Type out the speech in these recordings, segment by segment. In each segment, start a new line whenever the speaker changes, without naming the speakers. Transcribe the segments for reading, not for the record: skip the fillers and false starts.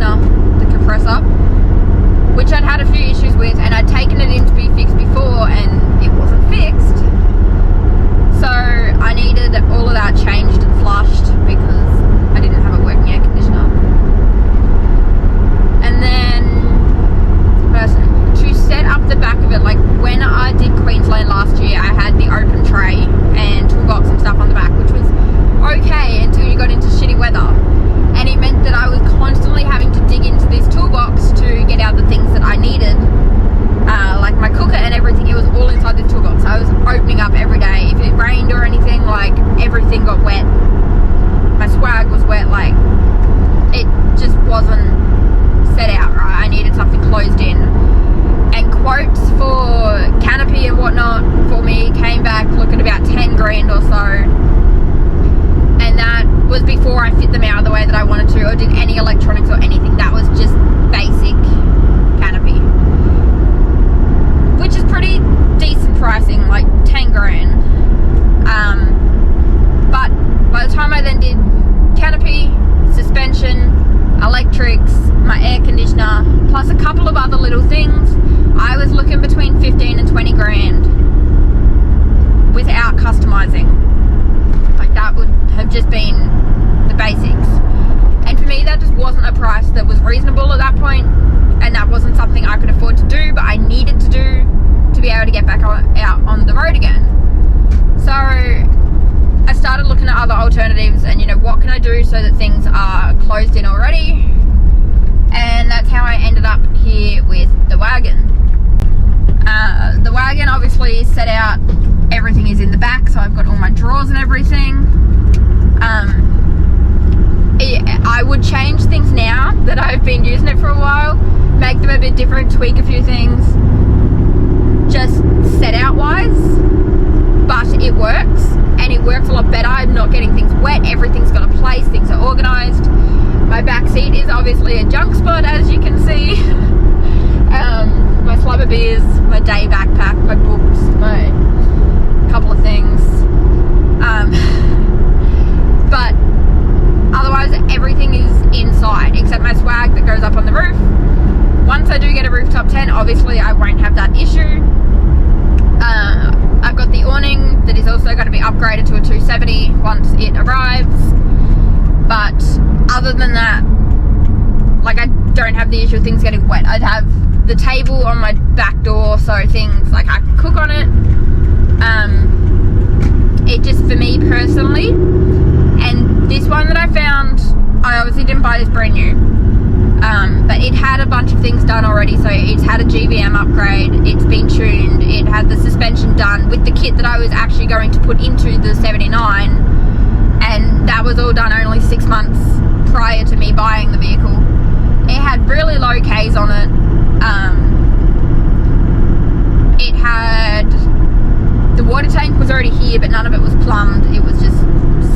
conditioner, the compressor, which I'd had a few issues with, and I'd taken it in to be fixed before and it wasn't fixed. So I needed all of that changed and flushed because I didn't have a working air conditioner. And then to set up the back of it, like when I did Queensland last year, I had the open tray and toolbox and stuff on the back, which was okay until you got into shitty weather. And it meant that I was constantly having to dig into this toolbox to get out the things that I needed, like my cooker and everything. It was all inside this toolbox. I was opening up every day. If it rained or anything, like everything got wet. My swag was wet. Like it just wasn't set out right. I needed something closed in. And quotes for canopy and whatnot for me came back looking about 10 grand or so. And that was before I fit them out the way that I wanted to or did any electronics or anything. That was just basic canopy, which is pretty decent pricing, like 10 grand. But by the time I then did canopy, suspension, electrics, my air conditioner, plus a couple of other little things, I was looking between 15 and 20 grand without customizing. Like that would have just been the basics. And for me, that just wasn't a price that was reasonable at that point, and that wasn't something I could afford to do, but I needed to do to be able to get back out on the road again. So I started looking at other alternatives and, you know, what can I do so that things are closed in already? And that's how I ended up here with the Wagon. The Wagon obviously is set out, everything is in the back, so I've got all my drawers and everything. I would change things now that I've been using it for a while, make them a bit different, tweak a few things, just set out wise, but it works, and it works a lot better. I'm not getting things wet, everything's got a place, things are organised. My back seat is obviously a junk spot, as you can see. My slab of beers, my day backpack, my books, my couple of things. But otherwise everything is inside except my swag that goes up on the roof. Once I do get a rooftop tent, obviously I won't have that issue. I've got the awning that is also going to be upgraded to a 270 once it arrives. But other than that, like, I don't have the issue of things getting wet. I'd have the table on my back door, so things like I can cook on it. It just, for me personally, and this one that I found, I obviously didn't buy this brand new, but it had a bunch of things done already. So it's had a GVM upgrade, it's been tuned, it had the suspension done with the kit that I was actually going to put into the 79, and that was all done only 6 months prior to me buying the vehicle. It had really low Ks on it. It had, the water tank was already here, but none of it was plumbed. It was just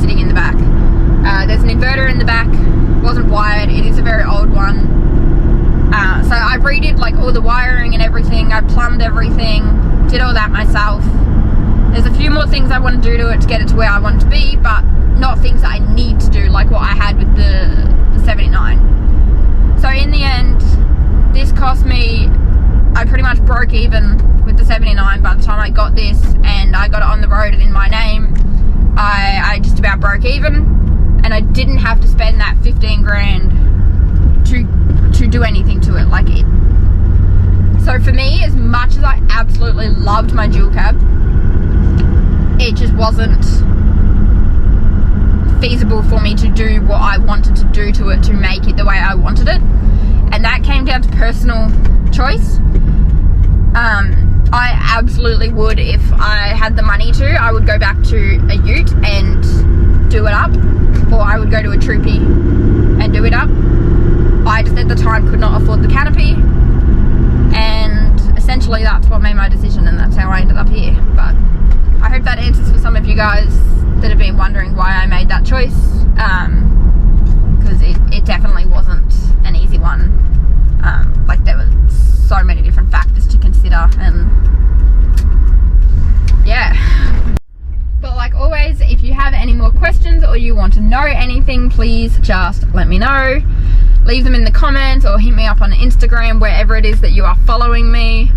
sitting in the back. There's an inverter in the back, wasn't wired. It is a very old one. So I redid like all the wiring and everything. I plumbed everything, did all that myself. There's a few more things I want to do to it to get it to where I want it to be, but not things that I need to do like what I had with the 79. So in the end, this cost me, I pretty much broke even with the 79 by the time I got this and I got it on the road and in my name. I just about broke even, and I didn't have to spend that 15 grand to do anything to it. Like it. So for me, as much as I absolutely loved my dual cab, it just wasn't feasible for me to do what I wanted to do to it to make it the way I wanted it. And that came down to personal choice. I absolutely would, if I had the money to, I would go back to a ute and do it up, or I would go to a troopy and do it up. I just at the time could not afford the canopy, and essentially that's what made my decision, and that's how I ended up here. But I hope that answers for some of you guys that have been wondering why I made that choice, because it definitely wasn't an easy one. Like there were so many different factors to consider, and yeah. But like always, if you have any more questions or you want to know anything, please just let me know. leave them in the comments or hit me up on Instagram, wherever it is that you are following me.